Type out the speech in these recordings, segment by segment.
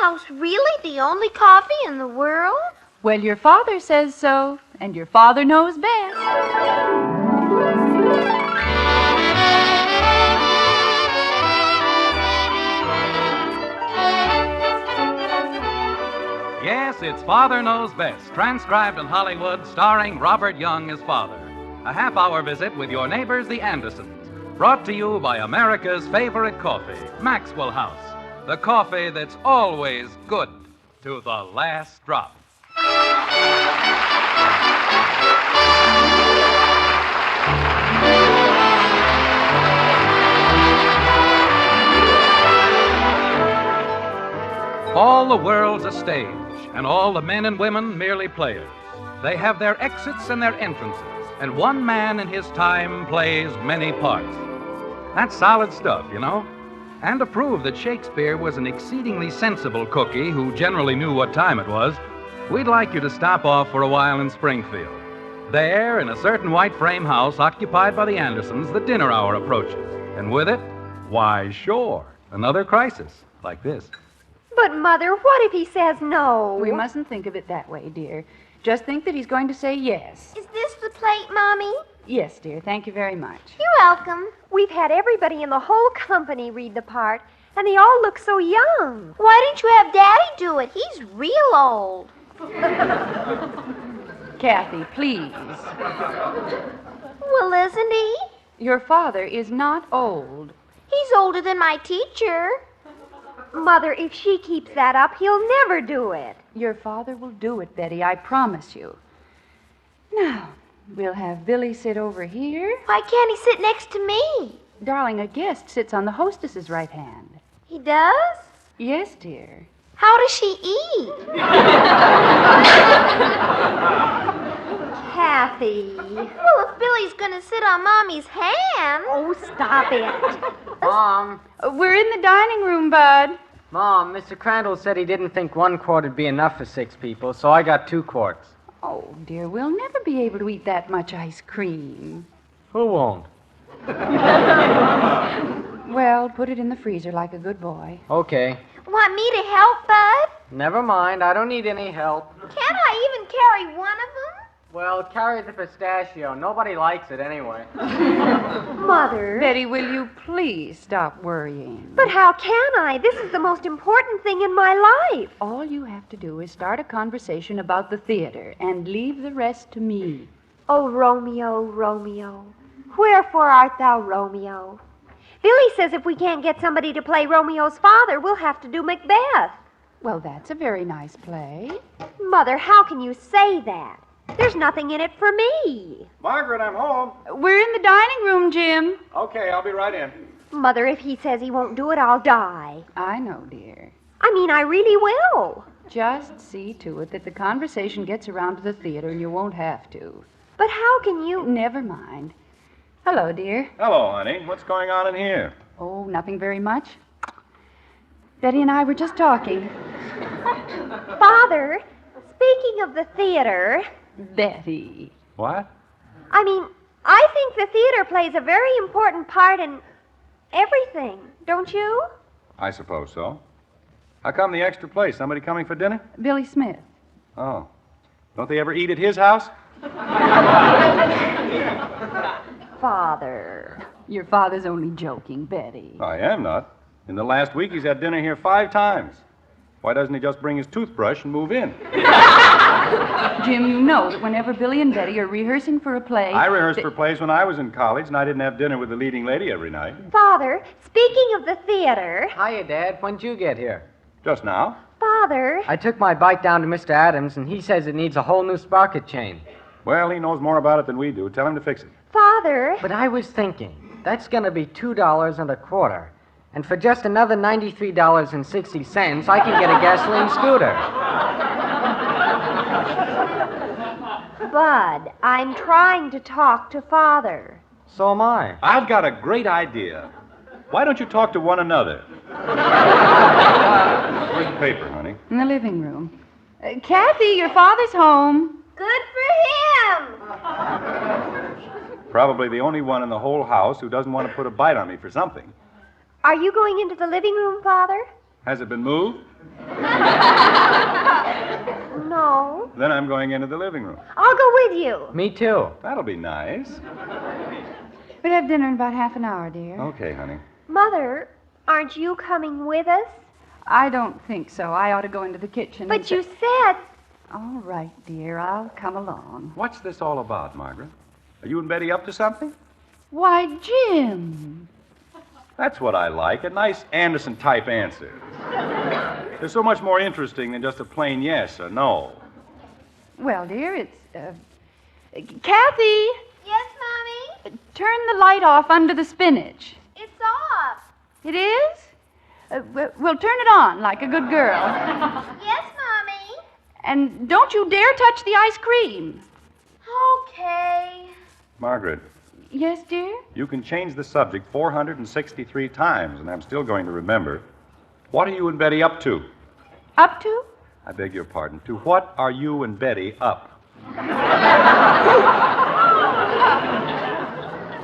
house really the only coffee in the world? Well, your father says so, and your father knows best. Yes, it's Father Knows Best, transcribed in Hollywood, starring Robert Young as father. A half-hour visit with your neighbors, the Andersons. Brought to you by America's favorite coffee, Maxwell House. The coffee that's always good to the last drop. All the world's a stage, and all the men and women merely players. They have their exits and their entrances, and one man in his time plays many parts. That's solid stuff, you know. And to prove that Shakespeare was an exceedingly sensible cookie who generally knew what time it was, we'd like you to stop off for a while in Springfield. There, in a certain white frame house occupied by the Andersons, the dinner hour approaches. And with it, why, sure, another crisis like this. But, Mother, what if he says no? We mustn't think of it that way, dear. Just think that he's going to say yes. Is this the plate, Mommy? Yes, dear. Thank you very much. You're welcome. We've had everybody in the whole company read the part, and they all look so young. Why didn't you have Daddy do it? He's real old. Kathy, please. Well, isn't he? Your father is not old. He's older than my teacher. Mother, if she keeps that up, he'll never do it. Your father will do it, Betty, I promise you. Now, we'll have Billy sit over here. Why can't he sit next to me? Darling, a guest sits on the hostess's right hand. He does? Yes, dear. How does she eat? Kathy. Well, if Billy's gonna sit on Mommy's hand. Oh, stop it. Mom, We're in the dining room, Bud. Mom, Mr. Crandall said he didn't think 1 quart would be enough for 6 people, so I got 2 quarts. Oh, dear, we'll never be able to eat that much ice cream. Who won't? Well, put it in the freezer like a good boy. Okay. Want me to help, Bud? Never mind, I don't need any help. Can't I even carry one of them? Well, carry the pistachio. Nobody likes it anyway. Mother. Betty, will you please stop worrying? But how can I? This is the most important thing in my life. All you have to do is start a conversation about the theater and leave the rest to me. Oh, Romeo, Romeo, wherefore art thou Romeo? Billy says if we can't get somebody to play Romeo's father, we'll have to do Macbeth. Well, that's a very nice play. Mother, how can you say that? There's nothing in it for me. Margaret, I'm home. We're in the dining room, Jim. Okay, I'll be right in. Mother, if he says he won't do it, I'll die. I know, dear. I mean, I really will. Just see to it that the conversation gets around to the theater and you won't have to. But how can you... Never mind. Hello, dear. Hello, honey. What's going on in here? Oh, nothing very much. Betty and I were just talking. Father, speaking of the theater... Betty. What? I mean, I think the theater plays a very important part in everything, don't you? I suppose so. How come the extra place? Somebody coming for dinner? Billy Smith. Oh. Don't they ever eat at his house? Father. Your father's only joking, Betty. I am not. In the last week, he's had dinner here 5 times. Why doesn't he just bring his toothbrush and move in? Jim, you know that whenever Billy and Betty are rehearsing for a play... I rehearsed for plays when I was in college, and I didn't have dinner with the leading lady every night. Father, speaking of the theater... Hiya, Dad. When'd you get here? Just now. Father... I took my bike down to Mr. Adams, and he says it needs a whole new sprocket chain. Well, he knows more about it than we do. Tell him to fix it. Father... But I was thinking, that's going to be $2.25. And for just another $93.60, I can get a gasoline scooter. Bud, I'm trying to talk to Father. So am I. I've got a great idea. Why don't you talk to one another? Where's the paper, honey? In the living room. Kathy, your father's home. Good for him. Probably the only one in the whole house who doesn't want to put a bite on me for something. Are you going into the living room, Father? Has it been moved? No. Then I'm going into the living room. I'll go with you. Me too. That'll be nice. We'll have dinner in about half an hour, dear. Okay, honey. Mother, aren't you coming with us? I don't think so. I ought to go into the kitchen. But you said... All right, dear. I'll come along. What's this all about, Margaret? Are you and Betty up to something? Why, Jim. That's what I like, a nice Anderson-type answer. They're so much more interesting than just a plain yes or no. Well, dear, it's, Kathy, Yes, Mommy? turn the light off under the spinach. It's off. It is? Well, turn it on like a good girl. Yes, Mommy? And don't you dare touch the ice cream. Okay. Margaret, Yes, dear? you can change the subject 463 times, and I'm still going to remember. What are you and Betty up to? Up to? I beg your pardon. To what are you and Betty up?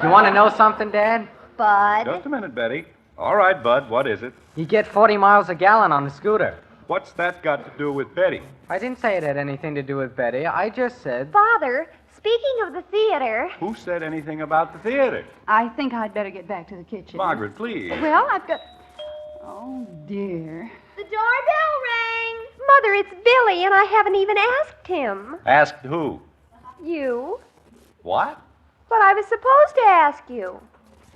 You want to know something, Dad? Bud. Just a minute, Betty. All right, Bud, what is it? You get 40 miles a gallon on the scooter. What's that got to do with Betty? I didn't say it had anything to do with Betty. I just said... Father, speaking of the theater... Who said anything about the theater? I think I'd better get back to the kitchen. Margaret, please. Well, I've got... Oh, dear. The doorbell rang. Mother, it's Billy, and I haven't even asked him. Asked who? You? What? But I was supposed to ask you.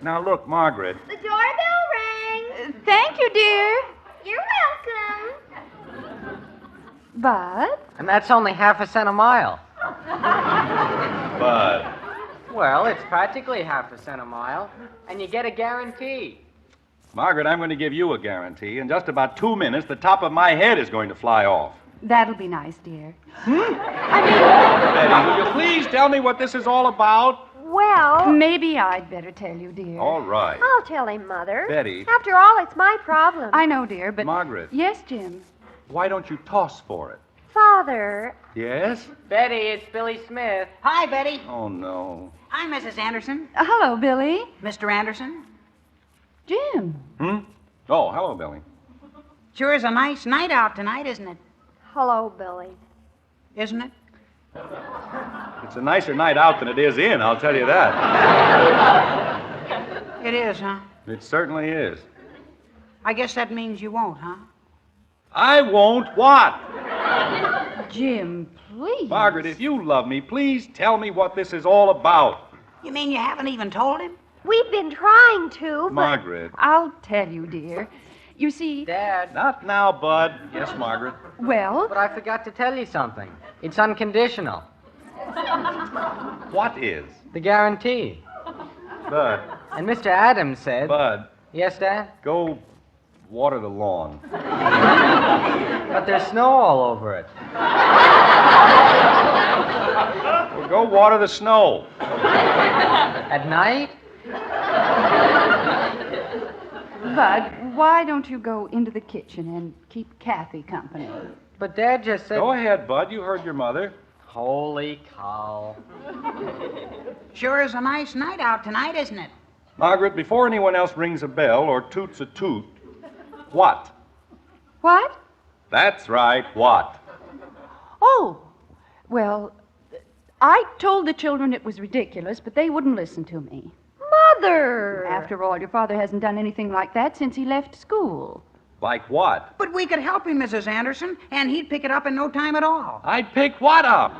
Now, look, Margaret. The doorbell rang. Thank you, dear. You're welcome. Bud? And that's only half a cent a mile. Bud. Well, it's practically half a cent a mile. And you get a guarantee. Margaret, I'm going to give you a guarantee. In just about 2 minutes, the top of my head is going to fly off. That'll be nice, dear. Betty, will you please tell me what this is all about? Well, Maybe I'd better tell you, dear. All right. I'll tell him, Mother. Betty. After all, it's my problem. I know, dear, but... Margaret. Yes, Jim. Why don't you toss for it? Father, Yes? Betty, it's Billy Smith. Hi, Betty. Oh, no. Hi, Mrs. Anderson. Hello, Billy. Mr. Anderson. Jim. Oh, hello, Billy. Sure is a nice night out tonight, isn't it? hello, Billy. Isn't it? It's a nicer night out than it is in, I'll tell you that. It is, huh? It certainly is. I guess that means you won't, huh? I won't what? Jim, please. Margaret, if you love me, please tell me what this is all about. You mean you haven't even told him? We've been trying to, but... Margaret. I'll tell you, dear. You see, Dad. Not now, Bud. Yes, Margaret. well, But I forgot to tell you something. It's unconditional. What is? The guarantee. Bud. And Mr. Adams said... Bud, Yes, Dad? go water the lawn. But there's snow all over it. Well, go water the snow. At night? Bud, why don't you go into the kitchen and keep Kathy company? But Dad just said... Go ahead, Bud. You heard your mother. Holy cow. Sure is a nice night out tonight, isn't it? Margaret, before anyone else rings a bell or toots a toot, what? What? That's right, what? Oh, well, I told the children it was ridiculous, but they wouldn't listen to me. Mother! After all, your father hasn't done anything like that since he left school. Like what? But we could help him, Mrs. Anderson, and he'd pick it up in no time at all. I'd pick what up?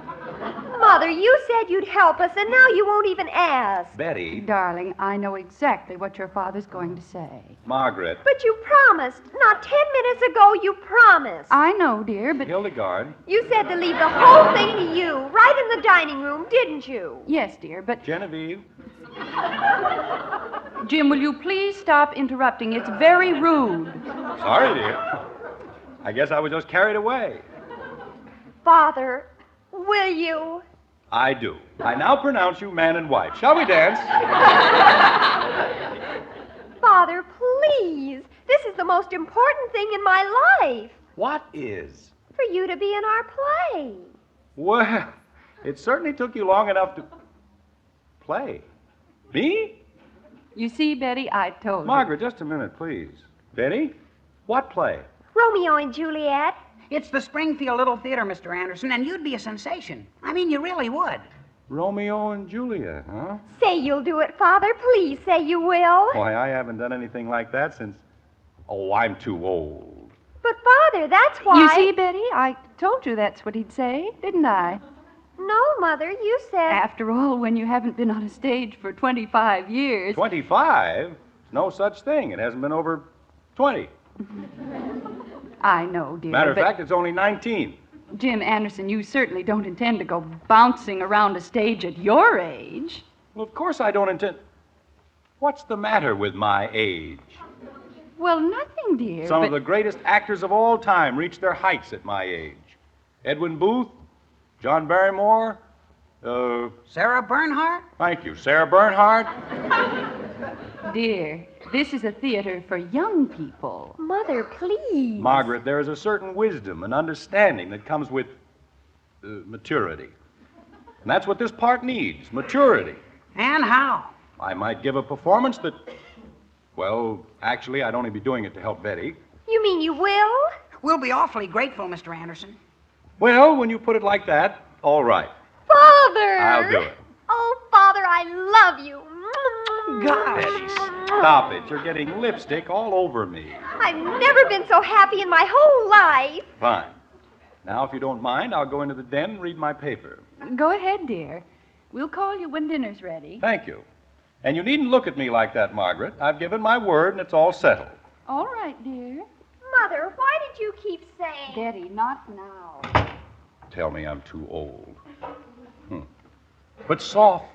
Mother, you said you'd help us, and now you won't even ask. Betty. Darling, I know exactly what your father's going to say. Margaret. But you promised. Not 10 minutes ago, you promised. I know, dear, but... Hildegard. You said to leave the whole thing to you, right in the dining room, didn't you? Yes, dear, but... Genevieve. Jim, will you please stop interrupting? It's very rude. Sorry, dear. I guess I was just carried away. Father, will you? I do. I now pronounce you man and wife. Shall we dance? Father, please. This is the most important thing in my life. What is? For you to be in our play. Well, it certainly took you long enough to play. Me? You see, Betty, I told you. Margaret, just a minute, please. Betty, what play? Romeo and Juliet. It's the Springfield Little Theater, Mr. Anderson, and you'd be a sensation. I mean, you really would. Romeo and Juliet, huh? Say you'll do it, Father. Please say you will. Why, I haven't done anything like that since... Oh, I'm too old. But, Father, that's why... You see, Betty, I told you that's what he'd say, didn't I? No, Mother, you said... After all, when you haven't been on a stage for 25 years... 25? No such thing. It hasn't been over 20. I know, dear. Matter of but fact, it's only 19. Jim Anderson, you certainly don't intend to go bouncing around a stage at your age. Well, of course I don't intend... What's the matter with my age? Well, nothing, dear. Some of the greatest actors of all time reached their heights at my age. Edwin Booth, John Barrymore, Sarah Bernhardt? Thank you, Sarah Bernhardt. Dear, this is a theater for young people. Mother, please. Margaret, there is a certain wisdom and understanding that comes with maturity. And that's what this part needs, maturity. And how? I might give a performance that... Well, actually, I'd only be doing it to help Betty. You mean you will? We'll be awfully grateful, Mr. Anderson. Well, when you put it like that, all right. Father! I'll do it. Oh, Father, I love you. Betty, stop it. You're getting lipstick all over me. I've never been so happy in my whole life. Fine. Now, if you don't mind, I'll go into the den and read my paper. Go ahead, dear. We'll call you when dinner's ready. Thank you. And you needn't look at me like that, Margaret. I've given my word, and it's all settled. All right, dear. Mother, why did you keep saying... Betty, not now. Tell me I'm too old. But soft,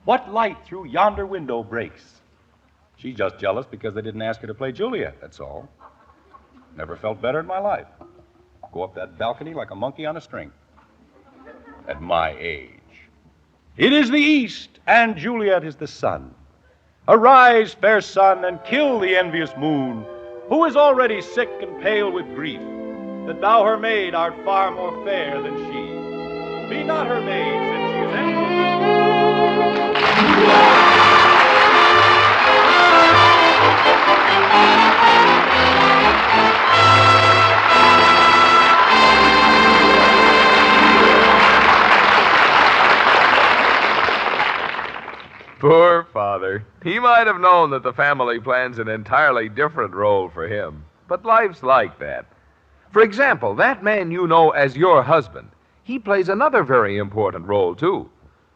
what light through yonder window breaks? She's just jealous because they didn't ask her to play Juliet, that's all. Never felt better in my life. Go up that balcony like a monkey on a string. At my age. It is the east, and Juliet is the sun. Arise, fair sun, and kill the envious moon, who is already sick and pale with grief, that thou her maid art far more fair than she. Be not her maid, since she is envious. Poor father. He might have known that the family plans an entirely different role for him. But life's like that. For example, that man you know as your husband, he plays another very important role, too.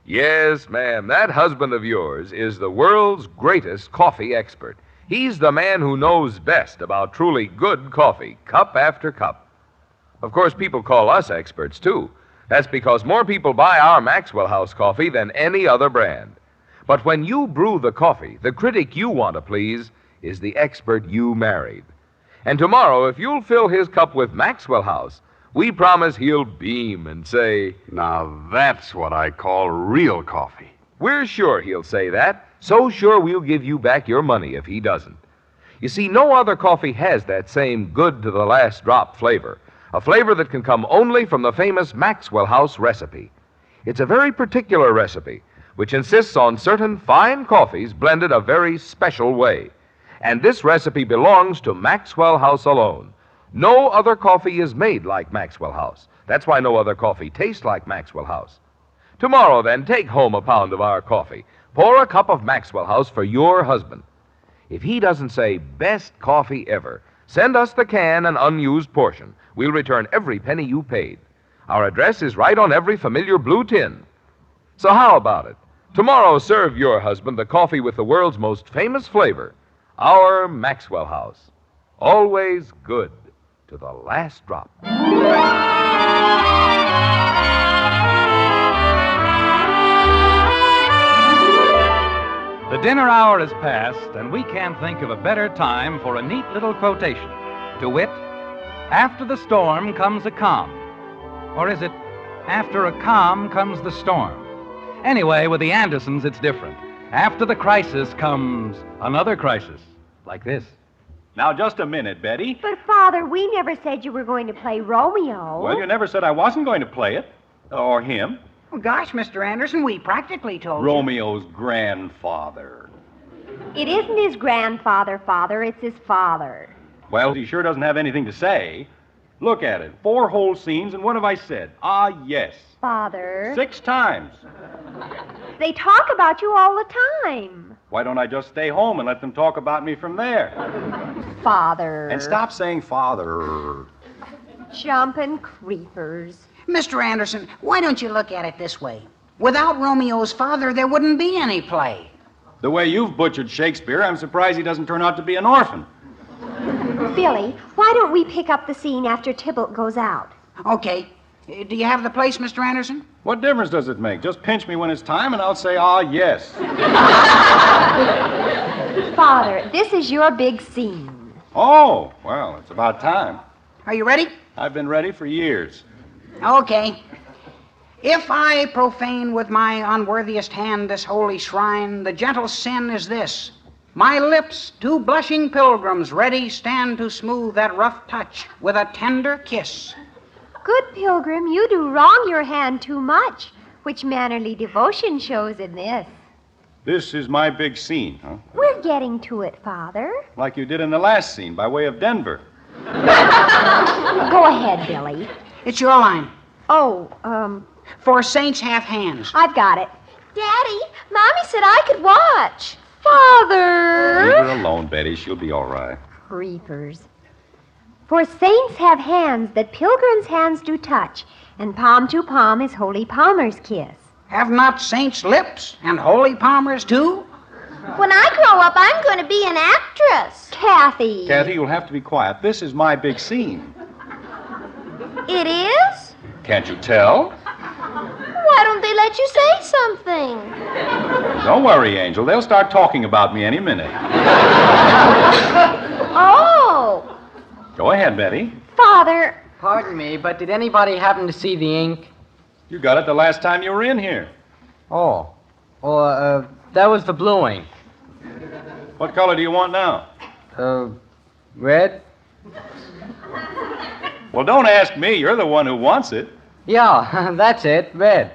Yes, ma'am, that husband of yours is the world's greatest coffee expert. He's the man who knows best about truly good coffee, cup after cup. Of course, people call us experts, too. That's because more people buy our Maxwell House coffee than any other brand. But when you brew the coffee, the critic you want to please is the expert you married. And tomorrow, if you'll fill his cup with Maxwell House, we promise he'll beam and say, Now that's what I call real coffee. We're sure he'll say that, so sure we'll give you back your money if he doesn't. You see, no other coffee has that same good-to-the-last-drop flavor, a flavor that can come only from the famous Maxwell House recipe. It's a very particular recipe, which insists on certain fine coffees blended a very special way. And this recipe belongs to Maxwell House alone. No other coffee is made like Maxwell House. That's why no other coffee tastes like Maxwell House. Tomorrow, then, take home a pound of our coffee. Pour a cup of Maxwell House for your husband. If he doesn't say, best coffee ever, send us the can and unused portion. We'll return every penny you paid. Our address is right on every familiar blue tin. So how about it? Tomorrow, serve your husband the coffee with the world's most famous flavor, our Maxwell House. Always good to the last drop. The dinner hour is past, and we can't think of a better time for a neat little quotation. To wit, after the storm comes a calm. Or is it, after a calm comes the storm? Anyway, with the Andersons, it's different. After the crisis comes another crisis, like this. Now, just a minute, Betty. But, Father, we never said you were going to play Romeo. Well, you never said I wasn't going to play it. Or him. Well, gosh, Mr. Anderson, we practically told you. Romeo's grandfather. It isn't his grandfather, Father. It's his father. Well, he sure doesn't have anything to say. Look at it. 4 whole scenes, and what have I said? Ah, yes. Father. 6 times. They talk about you all the time. Why don't I just stay home and let them talk about me from there? Father. And stop saying father. Jumping creepers. Mr. Anderson, why don't you look at it this way? Without Romeo's father, there wouldn't be any play. The way you've butchered Shakespeare, I'm surprised he doesn't turn out to be an orphan. Billy, why don't we pick up the scene after Tybalt goes out? Okay. Do you have the place, Mr. Anderson? What difference does it make? Just pinch me when it's time, and I'll say, ah, yes. Father, this is your big scene. Oh, well, it's about time. Are you ready? I've been ready for years. Okay. If I profane with my unworthiest hand this holy shrine, the gentle sin is this. My lips, 2 blushing pilgrims, ready stand to smooth that rough touch with a tender kiss. Good pilgrim, you do wrong your hand too much, which mannerly devotion shows in this. This is my big scene, huh? We're getting to it, Father. Like you did in the last scene by way of Denver. Go ahead, Billy. It's your line. Oh, For saints have hands. I've got it. Daddy, Mommy said I could watch. Father! Leave her alone, Betty. She'll be all right. Creepers. For saints have hands that pilgrims' hands do touch, and palm to palm is holy palmer's kiss. Have not saints lips and holy palmers too? When I grow up, I'm going to be an actress. Kathy. Kathy, you'll have to be quiet. This is my big scene. It is? Can't you tell? Why don't they let you say something? Don't worry, Angel. They'll start talking about me any minute. Oh. Go ahead, Betty. Father. Pardon me, but did anybody happen to see the ink? You got it the last time you were in here. Oh. Well, that was the blue ink. What color do you want now? Red? Well, don't ask me. You're the one who wants it. Yeah, that's it, red.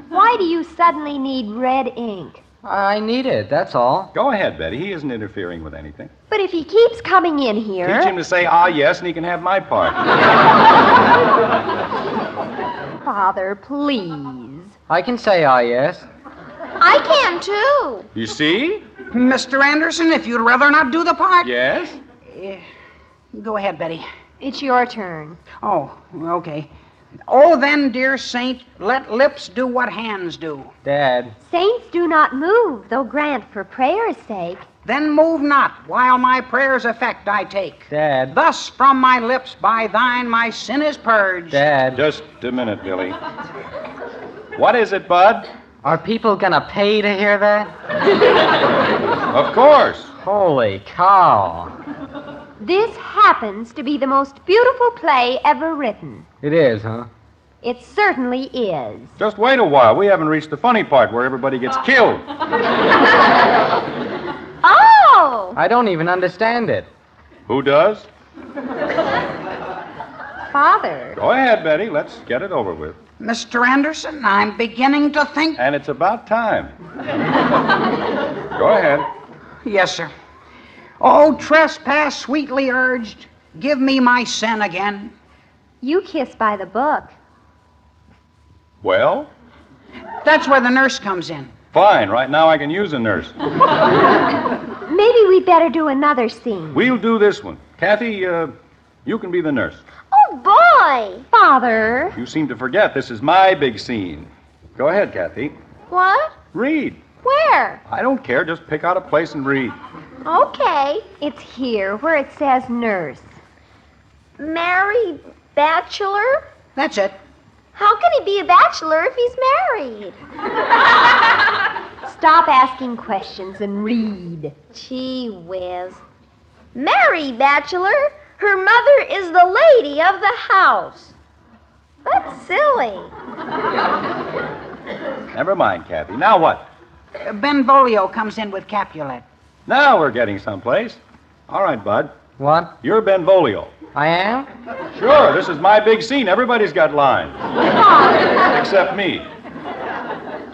Why do you suddenly need red ink? I need it, that's all. Go ahead, Betty. He isn't interfering with anything. But if he keeps coming in here... Teach him to say, ah, yes, and he can have my part. Father, please. I can say yes. I can, too. You see? Mr. Anderson, if you'd rather not do the part... Yes? Go ahead, Betty. It's your turn. Oh, okay. Oh, then, dear saint, let lips do what hands do. Dad. Saints do not move, though grant for prayer's sake. Then move not, while my prayer's effect I take. Dad. Thus from my lips by thine my sin is purged. Dad. Just a minute, Billy. What is it, Bud? Are people gonna pay to hear that? Of course. Holy cow. This happens to be the most beautiful play ever written. It is, huh? It certainly is. Just wait a while. We haven't reached the funny part where everybody gets killed. Oh! I don't even understand it. Who does? Father. Go ahead, Betty. Let's get it over with. Mr. Anderson, I'm beginning to think... And it's about time. Go ahead. Yes, sir. Oh, trespass sweetly urged, give me my sin again. You kiss by the book. Well? That's where the nurse comes in. Fine. Right now I can use a nurse. Maybe we'd better do another scene. We'll do this one. Kathy, you can be the nurse. Oh, boy. Father. You seem to forget this is my big scene. Go ahead, Kathy. What? Read. Where? I don't care. Just pick out a place and read. Okay. It's here where it says nurse. Married bachelor? That's it. How can he be a bachelor if he's married? Stop asking questions and read. Gee whiz. Married bachelor? Her mother is the lady of the house. That's silly. Never mind, Kathy. Now what? Benvolio comes in with Capulet. Now we're getting someplace. All right, Bud. What? You're Benvolio. I am? Sure, this is my big scene. Everybody's got lines. Except me.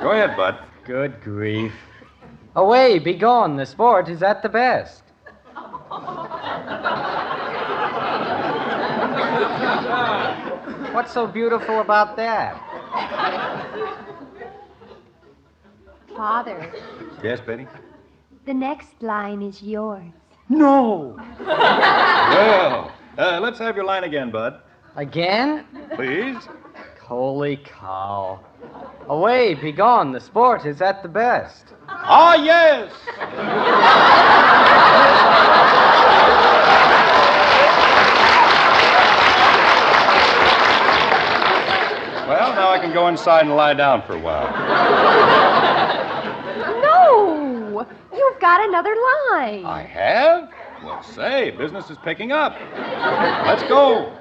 Go ahead, Bud. Good grief. Away, be gone. The sport is at the best. What's so beautiful about that? Father, Yes, Betty? the next line is yours. No! Well, let's have your line again, Bud. Again? Please. Holy cow. Away, be gone. The sport is at the best. Ah, yes! Well, now I can go inside and lie down for a while. No! You've got another line. I have? Well, say, business is picking up. Let's go.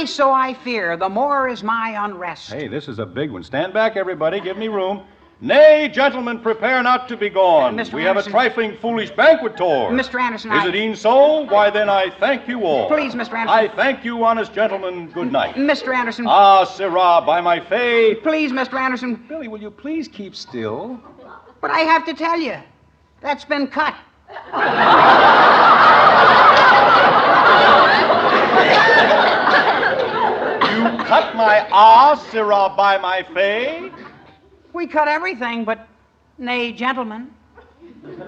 So I fear, the more is my unrest. Hey, this is a big one. Stand back, everybody. Give me room. Nay, gentlemen, prepare not to be gone. Mr. We have a Anderson. trifling, foolish banquet tour. Mr. Anderson, Is it e'en so? Why, then I thank you all. Please, Mr. Anderson. I thank you, honest gentlemen. Good night. Mr. Anderson. Ah, sirrah, by my faith. Please, Mr. Anderson. Billy, will you please keep still? But I have to tell you, that's been cut. You cut my sirrah, by my faith. We cut everything but, nay, gentlemen.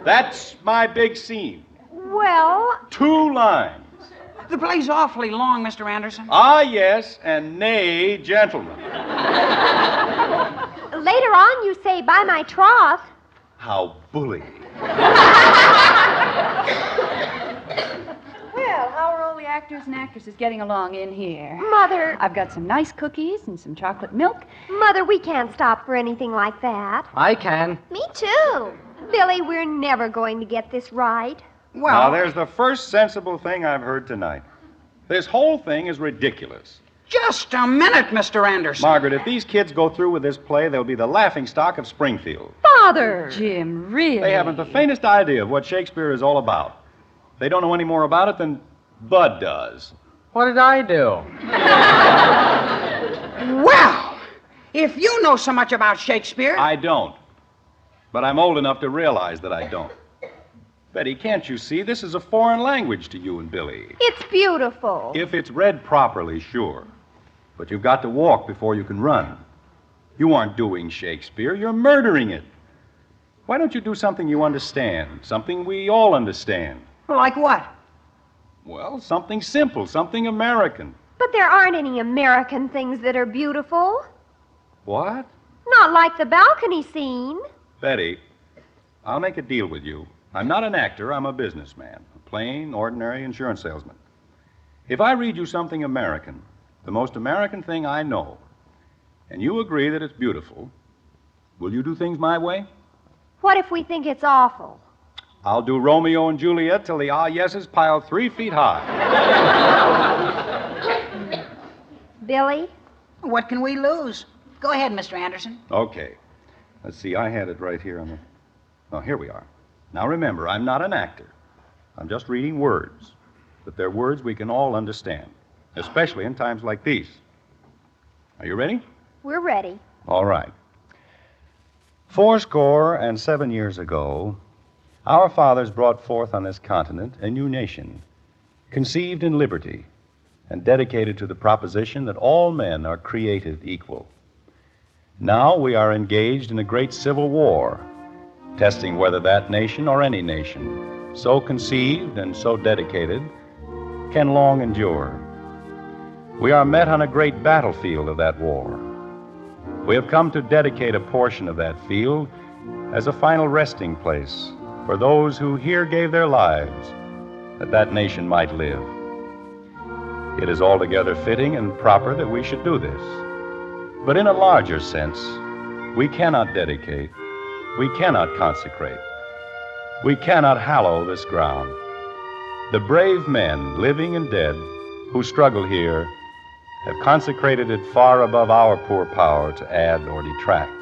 That's my big scene. Well, 2 lines. The play's awfully long, Mr. Anderson. Ah, yes, and nay, gentlemen. later on you say, by my troth. How bully. Well, how are all the actors and actresses getting along in here? Mother, I've got some nice cookies and some chocolate milk. Mother, we can't stop for anything like that. I can. Me too. Billy, we're never going to get this right. Now, there's the first sensible thing I've heard tonight. This whole thing is ridiculous. Just a minute, Mr. Anderson. Margaret, if these kids go through with this play, they'll be the laughingstock of Springfield. Father! Jim, really? They haven't the faintest idea of what Shakespeare is all about. They don't know any more about it than Bud does. What did I do? Well, if you know so much about Shakespeare... I don't. But I'm old enough to realize that I don't. Betty, can't you see this is a foreign language to you and Billy? It's beautiful. If it's read properly, sure. But you've got to walk before you can run. You aren't doing Shakespeare, you're murdering it. Why don't you do something you understand, something we all understand? Like what? Well, something simple, something American. But there aren't any American things that are beautiful. What? Not like the balcony scene. Betty, I'll make a deal with you. I'm not an actor, I'm a businessman, a plain, ordinary insurance salesman. If I read you something American, the most American thing I know, and you agree that it's beautiful, will you do things my way? What if we think it's awful? I'll do Romeo and Juliet till the yeses pile 3 feet high. Billy? What can we lose? Go ahead, Mr. Anderson. Okay. Let's see, I had it right here on the... Oh, here we are. Now remember, I'm not an actor. I'm just reading words. But they're words we can all understand, especially in times like these. Are you ready? We're ready. All right. 7 years ago, our fathers brought forth on this continent a new nation, conceived in liberty and dedicated to the proposition that all men are created equal. Now we are engaged in a great civil war, testing whether that nation or any nation, so conceived and so dedicated, can long endure. We are met on a great battlefield of that war. We have come to dedicate a portion of that field as a final resting place for those who here gave their lives that that nation might live. It is altogether fitting and proper that we should do this. But in a larger sense, we cannot dedicate, we cannot consecrate, we cannot hallow this ground. The brave men, living and dead, who struggle here, have consecrated it far above our poor power to add or detract.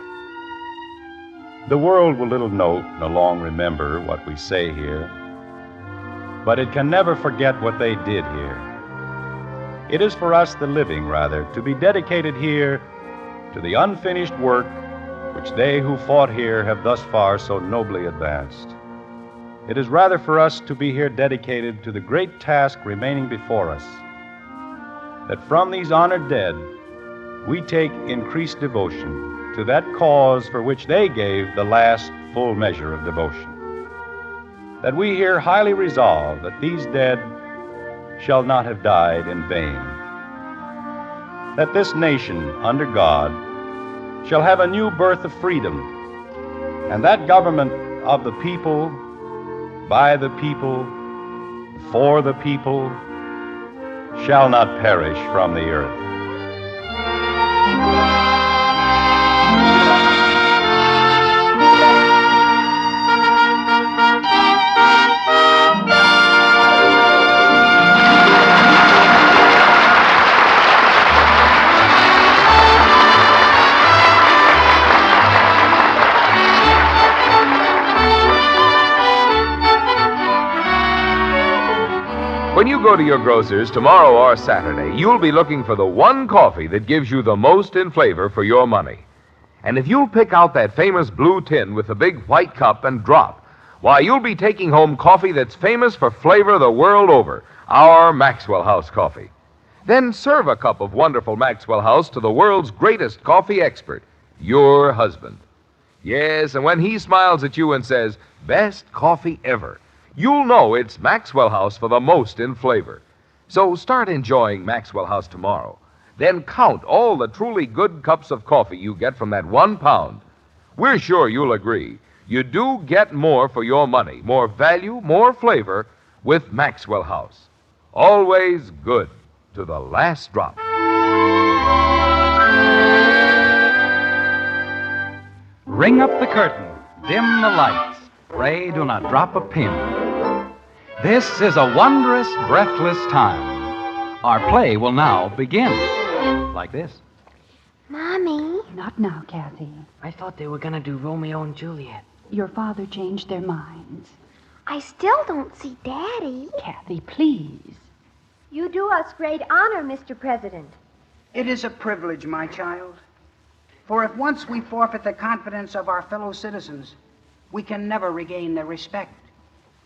The world will little note nor long remember what we say here, but it can never forget what they did here. It is for us, the living, rather, to be dedicated here to the unfinished work which they who fought here have thus far so nobly advanced. It is rather for us to be here dedicated to the great task remaining before us, that from these honored dead we take increased devotion to that cause for which they gave the last full measure of devotion. That we here highly resolve that these dead shall not have died in vain. That this nation, under God, shall have a new birth of freedom, and that government of the people, by the people, for the people, shall not perish from the earth. When you go to your grocer's tomorrow or Saturday, you'll be looking for the one coffee that gives you the most in flavor for your money. And if you'll pick out that famous blue tin with the big white cup and drop, why, you'll be taking home coffee that's famous for flavor the world over, our Maxwell House coffee. Then serve a cup of wonderful Maxwell House to the world's greatest coffee expert, your husband. Yes, and when he smiles at you and says, "Best coffee ever," you'll know it's Maxwell House for the most in flavor. So start enjoying Maxwell House tomorrow. Then count all the truly good cups of coffee you get from that 1 pound. We're sure you'll agree. You do get more for your money, more value, more flavor with Maxwell House. Always good to the last drop. Ring up the curtain, dim the lights, pray do not drop a pin. This is a wondrous, breathless time. Our play will now begin. Like this. Mommy. Not now, Kathy. I thought they were going to do Romeo and Juliet. Your father changed their minds. I still don't see Daddy. Kathy, please. You do us great honor, Mr. President. It is a privilege, my child. For if once we forfeit the confidence of our fellow citizens, we can never regain their respect.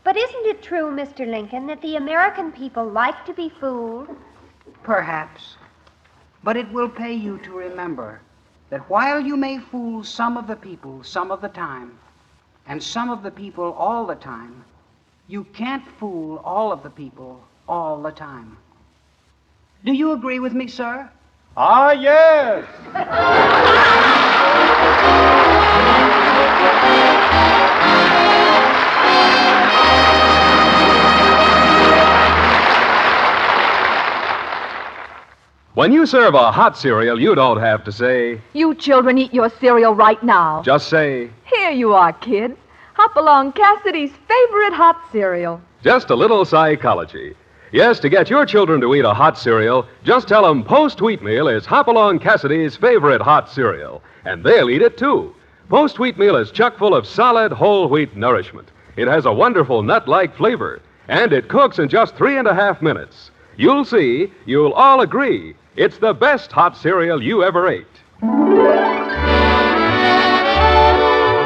But isn't it true, Mr. Lincoln, that the American people like to be fooled? Perhaps. But it will pay you to remember that while you may fool some of the people some of the time, and some of the people all the time, you can't fool all of the people all the time. Do you agree with me, sir? Ah, yes! When you serve a hot cereal, you don't have to say, "You children eat your cereal right now." just say, Here you are, kids. Hop along Cassidy's favorite hot cereal. just a little psychology. Yes, to get your children to eat a hot cereal, just tell them Post Wheatmeal is Hopalong Cassidy's favorite hot cereal, and they'll eat it too. Post Wheatmeal is chock full of solid whole wheat nourishment. It has a wonderful nut-like flavor, and it cooks in just 3.5 minutes. You'll see, you'll all agree, it's the best hot cereal you ever ate.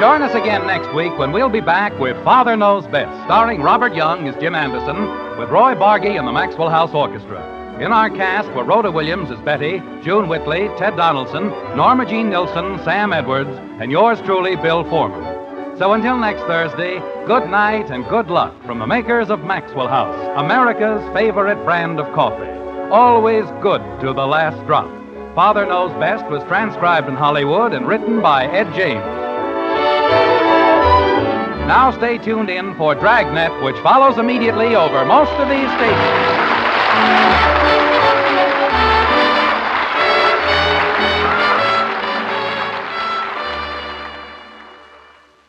Join us again next week when we'll be back with Father Knows Best, starring Robert Young as Jim Anderson, with Roy Bargy and the Maxwell House Orchestra. In our cast were Rhoda Williams as Betty, June Whitley, Ted Donaldson, Norma Jean Nilsson, Sam Edwards, and yours truly, Bill Foreman. So until next Thursday, good night and good luck from the makers of Maxwell House, America's favorite brand of coffee. Always good to the last drop. Father Knows Best was transcribed in Hollywood and written by Ed James. Now stay tuned in for Dragnet, which follows immediately over most of these stations.